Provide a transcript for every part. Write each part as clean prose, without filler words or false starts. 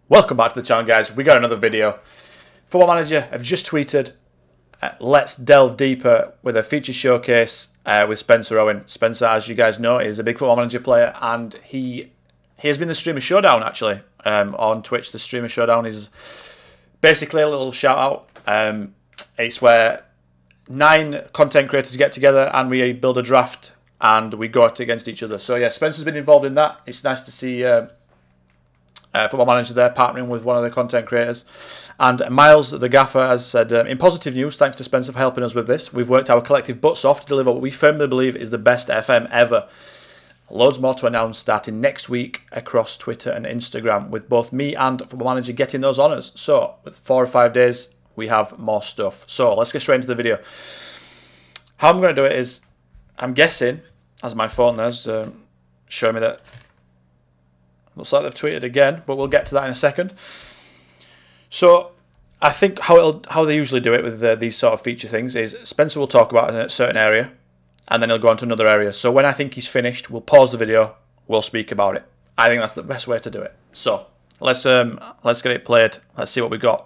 Welcome back to the channel, guys. We got another video. Football Manager have just tweeted, let's delve deeper with a feature showcase with Spencer Owen. Spencer, as you guys know, is a big Football Manager player, and he has been the Streamer Showdown, actually, on Twitch. The Streamer Showdown is basically a little shout-out. It's where 9 content creators get together and we build a draft and we go out against each other. So, yeah, Spencer's been involved in that. It's nice to see Football Manager there partnering with one of the content creators. And Miles, the gaffer, has said, in positive news, thanks to Spencer for helping us with this. We've worked our collective butts off to deliver what we firmly believe is the best FM ever. Loads more to announce starting next week across Twitter and Instagram, with both me and Football Manager getting those honours. So, with 4 or 5 days, we have more stuff. So, let's get straight into the video. How I'm going to do it is, I'm guessing, as my phone there's showing me that looks like they've tweeted again, but we'll get to that in a second. So, I think how they usually do it with these sort of feature things is Spencer will talk about a certain area, and then he'll go on to another area. So when I think he's finished, we'll pause the video, we'll speak about it. I think that's the best way to do it. So let's get it played. Let's see what we got.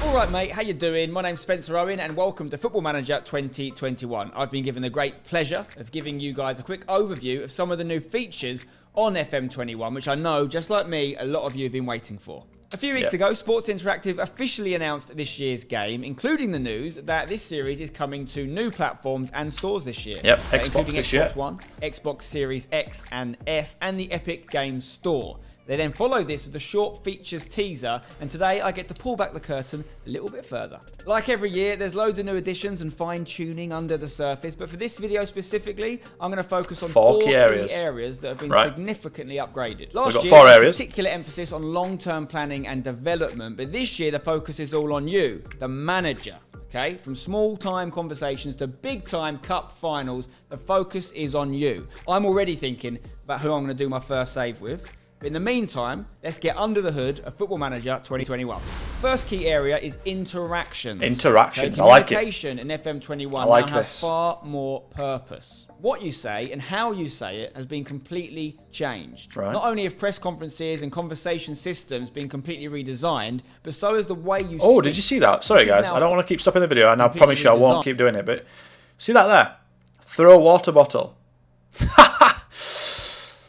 Alright mate, how you doing? My name's Spencer Owen and welcome to Football Manager 2021. I've been given the great pleasure of giving you guys a quick overview of some of the new features on FM21, which I know, just like me, a lot of you have been waiting for. A few weeks ago, Sports Interactive officially announced this year's game, including the news that this series is coming to new platforms and stores this year. Yep, Xbox this year. Xbox One, Xbox Series X and S, and the Epic Games Store. They then followed this with a short features teaser, and today I get to pull back the curtain a little bit further. Like every year, there's loads of new additions and fine-tuning under the surface, but for this video specifically, I'm going to focus on 4 key areas that have been significantly upgraded. Last year, there was particular emphasis on long-term planning and development, but this year the focus is all on you, the manager. Okay, from small-time conversations to big-time cup finals, the focus is on you. I'm already thinking about who I'm going to do my first save with. But in the meantime, let's get under the hood of Football Manager 2021. First key area is interactions. Interactions, I like it. Communication in FM21 now has far more purpose. What you say and how you say it has been completely changed. Not only have press conferences and conversation systems been completely redesigned, but so is the way you speak. Did you see that? Sorry guys, I don't want to keep stopping the video, and I promise you I won't keep doing it, but see that there? Throw a water bottle.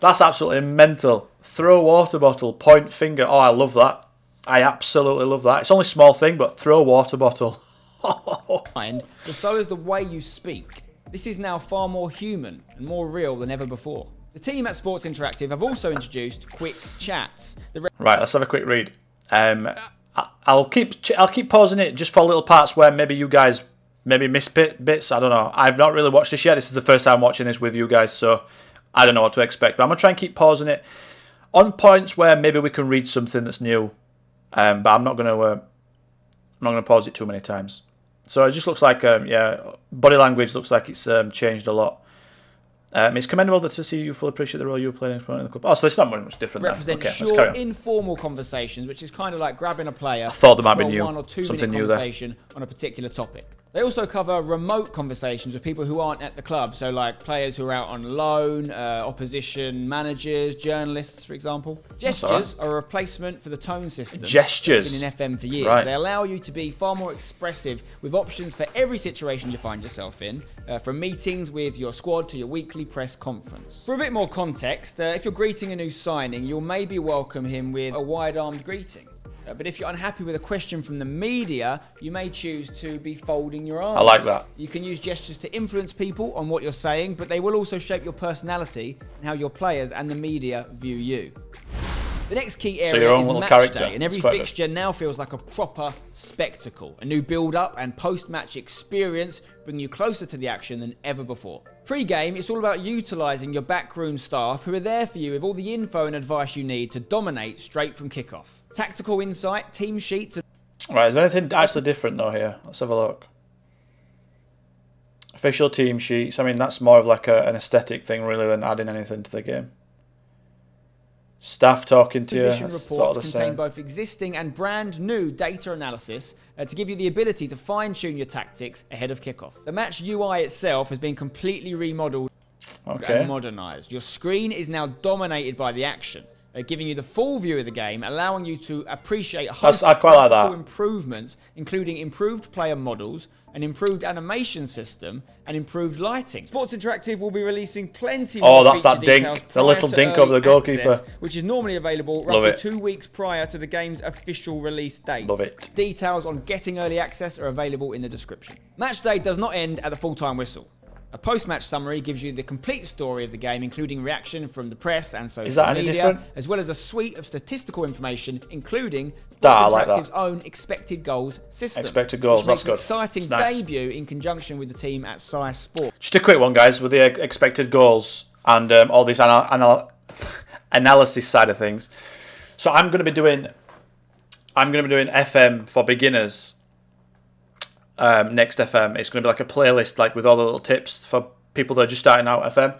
That's absolutely mental. Throw a water bottle, point finger. Oh, I love that. I absolutely love that. It's only a small thing, but throw a water bottle. But so is the way you speak. This is now far more human and more real than ever before. The team at Sports Interactive have also introduced quick chats. Right, let's have a quick read. I'll keep pausing it just for little parts where maybe you guys miss bits. I don't know. I've not really watched this yet. This is the first time watching this with you guys, so I don't know what to expect. But I'm gonna try and keep pausing it on points where maybe we can read something that's new, but I'm not gonna pause it too many times. So it just looks like body language looks like it's changed a lot. It's commendable to see you fully appreciate the role you were playing in the club. Oh, so it's not much different. Represent short, informal conversations, which is kind of like grabbing a player. I thought there might be new, 1 or 2 minute conversation on a particular topic. They also cover remote conversations with people who aren't at the club, so like players who are out on loan, opposition managers, journalists, for example. Gestures are a replacement for the tone system. Gestures. It's been in FM for years. They allow you to be far more expressive with options for every situation you find yourself in, from meetings with your squad to your weekly press conference. For a bit more context, if you're greeting a new signing, you'll maybe welcome him with a wide-armed greeting. But if you're unhappy with a question from the media, you may choose to be folding your arms. I like that. You can use gestures to influence people on what you're saying, but they will also shape your personality and how your players and the media view you. The next key area is match day, and every fixture now feels like a proper spectacle. A new build-up and post-match experience bring you closer to the action than ever before. Pre-game, it's all about utilising your backroom staff who are there for you with all the info and advice you need to dominate straight from kickoff. Tactical insight, team sheets... Right, is there anything actually different though here? Let's have a look. Official team sheets. I mean, that's more of like an aesthetic thing really than adding anything to the game. Staff talking to you. Position reports contain both existing and brand new data analysis to give you the ability to fine-tune your tactics ahead of kickoff. The match UI itself has been completely remodeled. Okay. and modernised. Your screen is now dominated by the action, giving you the full view of the game, allowing you to appreciate a host I of quite like graphical that. improvements, including improved player models, an improved animation system, and improved lighting. Sports Interactive will be releasing plenty more that's feature that dink, details the prior little to dink early over the goalkeeper. access, which is normally available Love roughly it. 2 weeks prior to the game's official release date. Love it. Details on getting early access are available in the description. Match day does not end at the full-time whistle. A post-match summary gives you the complete story of the game, including reaction from the press and social any media, different? as well as a suite of statistical information, including I Sports like that. Interactive's own expected goals system. Expected goals, which makes that's an good. exciting It's nice. debut in conjunction with the team at Sci Sport. Just a quick one, guys, with the expected goals and all this analysis side of things. So I'm going to be doing FM for beginners. Next FM, it's going to be like a playlist, like with all the little tips for people that are just starting out FM.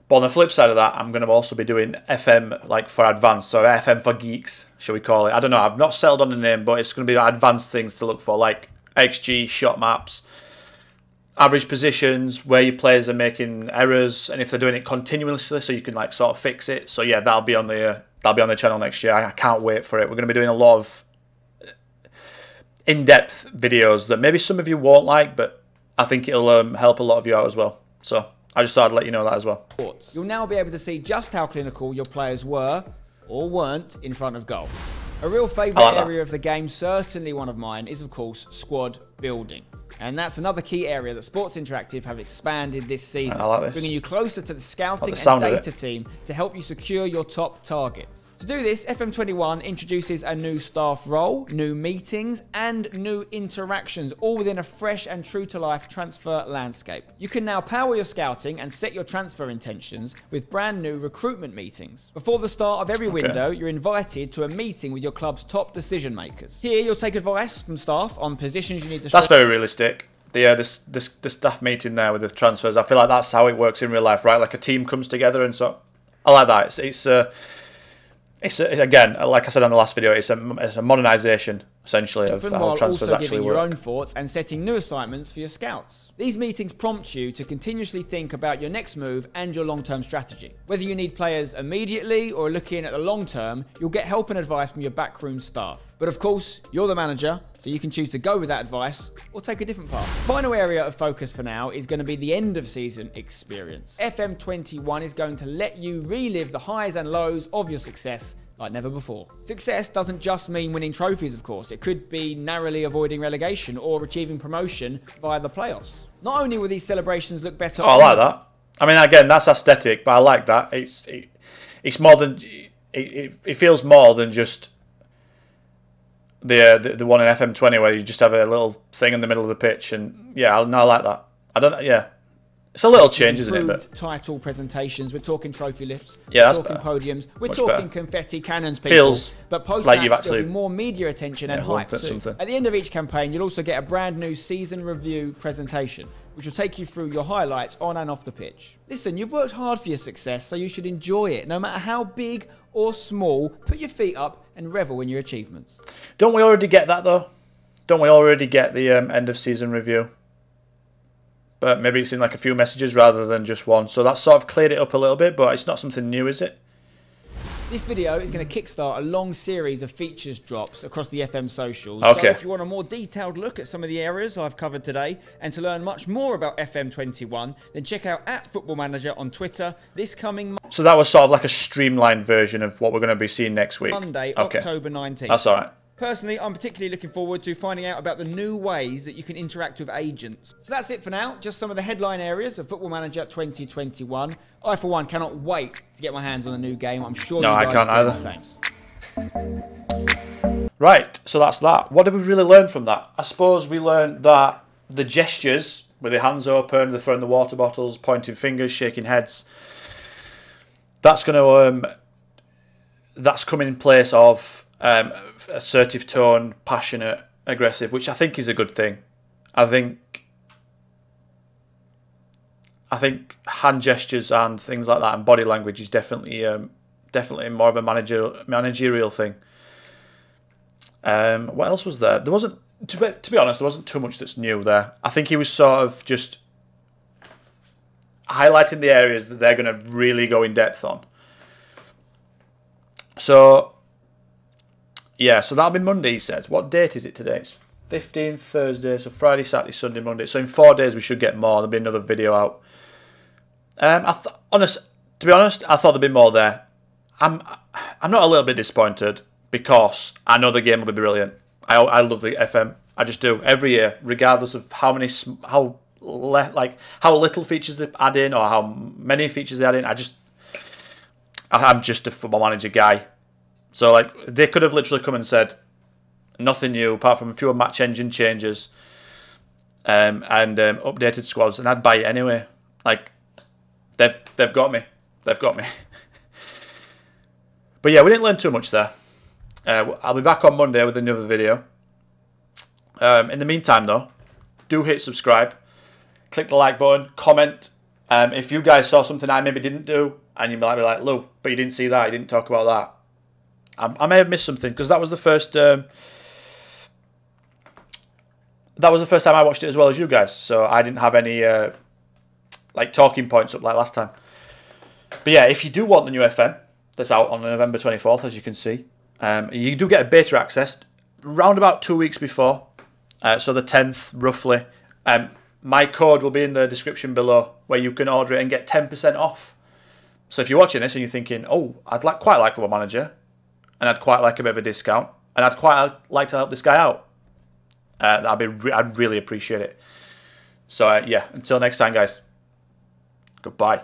But on the flip side of that, I'm going to also be doing FM like for advanced, so FM for geeks, shall we call it? I don't know. I've not settled on the name, but it's going to be advanced things to look for, like XG, shot maps, average positions, where your players are making errors, and if they're doing it continuously, so you can like sort of fix it. So yeah, that'll be on the channel next year. I can't wait for it. We're going to be doing a lot of in-depth videos that maybe some of you won't like, but I think it'll help a lot of you out as well. So I just thought I'd let you know that as well. You'll now be able to see just how clinical your players were or weren't in front of goal. A real favourite area of the game, certainly one of mine, is of course squad building. And that's another key area that Sports Interactive have expanded this season, I like this. bringing you closer to the scouting sound and of data team to help you secure your top targets. To do this, FM21 introduces a new staff role, new meetings, and new interactions, all within a fresh and true-to-life transfer landscape. You can now power your scouting and set your transfer intentions with brand new recruitment meetings. Before the start of every window, you're invited to a meeting with your club's top decision makers. Here, you'll take advice from staff on positions you need to... That's very realistic. The staff meeting there with the transfers, I feel like that's how it works in real life, right? Like a team comes together, and so I like that. It's again, like I said on the last video, it's a modernisation essentially of how transfers actually work. Your own thoughts and setting new assignments for your scouts. These meetings prompt you to continuously think about your next move and your long-term strategy. Whether you need players immediately or looking at the long term, you'll get help and advice from your backroom staff. But of course, you're the manager, so you can choose to go with that advice or take a different path. Final area of focus for now is going to be the end of season experience. FM21 is going to let you relive the highs and lows of your success like never before. Success doesn't just mean winning trophies, of course. It could be narrowly avoiding relegation or achieving promotion via the playoffs. Not only will these celebrations look better... I like that. I mean, again, that's aesthetic, but I like that. It's more than... It feels more than just the one in FM20 where you just have a little thing in the middle of the pitch, and yeah, I like that. Yeah. It's a little change, isn't it? But title presentations, we're talking trophy lifts, yeah, we're talking podiums, we're much talking better. Confetti cannons, people. Feels but post like match, you've actually there'll be more media attention and hype too. something. At the end of each campaign, you'll also get a brand new season review presentation, which will take you through your highlights on and off the pitch. Listen, you've worked hard for your success, so you should enjoy it. No matter how big or small, put your feet up and revel in your achievements. Don't we already get that though? Don't we already get the end of season review? But maybe it's in like a few messages rather than just one. So that sort of cleared it up a little bit, but it's not something new, is it? This video is going to kickstart a long series of features drops across the FM socials. Okay. So if you want a more detailed look at some of the areas I've covered today, and to learn much more about FM21, then check out @FootballManager on Twitter this coming So that was sort of like a streamlined version of what we're going to be seeing next week. Monday, October 19th. That's all right. Personally, I'm particularly looking forward to finding out about the new ways that you can interact with agents. So that's it for now. Just some of the headline areas of Football Manager 2021. I, for one, cannot wait to get my hands on a new game. I'm sure you guys I can't either. either. Right, so that's that. What did we really learn from that? I suppose we learned that the gestures, with the hands open, the throwing the water bottles, pointing fingers, shaking heads, that's going to that's coming in place of assertive tone, passionate, aggressive, which I think is a good thing. I think hand gestures and things like that and body language is definitely more of a managerial thing. What else was there? There wasn't, to be honest, there wasn't too much that's new there. I think he was sort of just highlighting the areas that they're going to really go in depth on. So, yeah, so that'll be Monday, he said. What date is it today? It's 15th, Thursday, so Friday, Saturday, Sunday, Monday. So in 4 days we should get more. There'll be another video out. To be honest, I thought there'd be more there. I'm not a little bit disappointed because I know the game will be brilliant. I love the FM. I just do every year, regardless of how little features they add in or how many features they add in. I'm just a Football Manager guy. So like they could have literally come and said nothing new apart from a few match engine changes and updated squads, and I'd buy it anyway. Like they've got me. They've got me. But yeah, we didn't learn too much there. I'll be back on Monday with another video. In the meantime, though, do hit subscribe. Click the like button. Comment. If you guys saw something I maybe didn't do, and you might be like, Lou, but you didn't see that. You didn't talk about that. I may have missed something, because that was the first... that was the first time I watched it as well as you guys. So I didn't have any talking points up like last time. But yeah, if you do want the new FM, that's out on November 24th, as you can see. You do get a beta access round about 2 weeks before. So the 10th, roughly. My code will be in the description below, where you can order it and get 10% off. So if you're watching this and you're thinking, oh, quite like Football Manager, and I'd quite like a bit of a discount, and I'd quite like to help this guy out, I'd really appreciate it. So yeah, until next time, guys. Goodbye.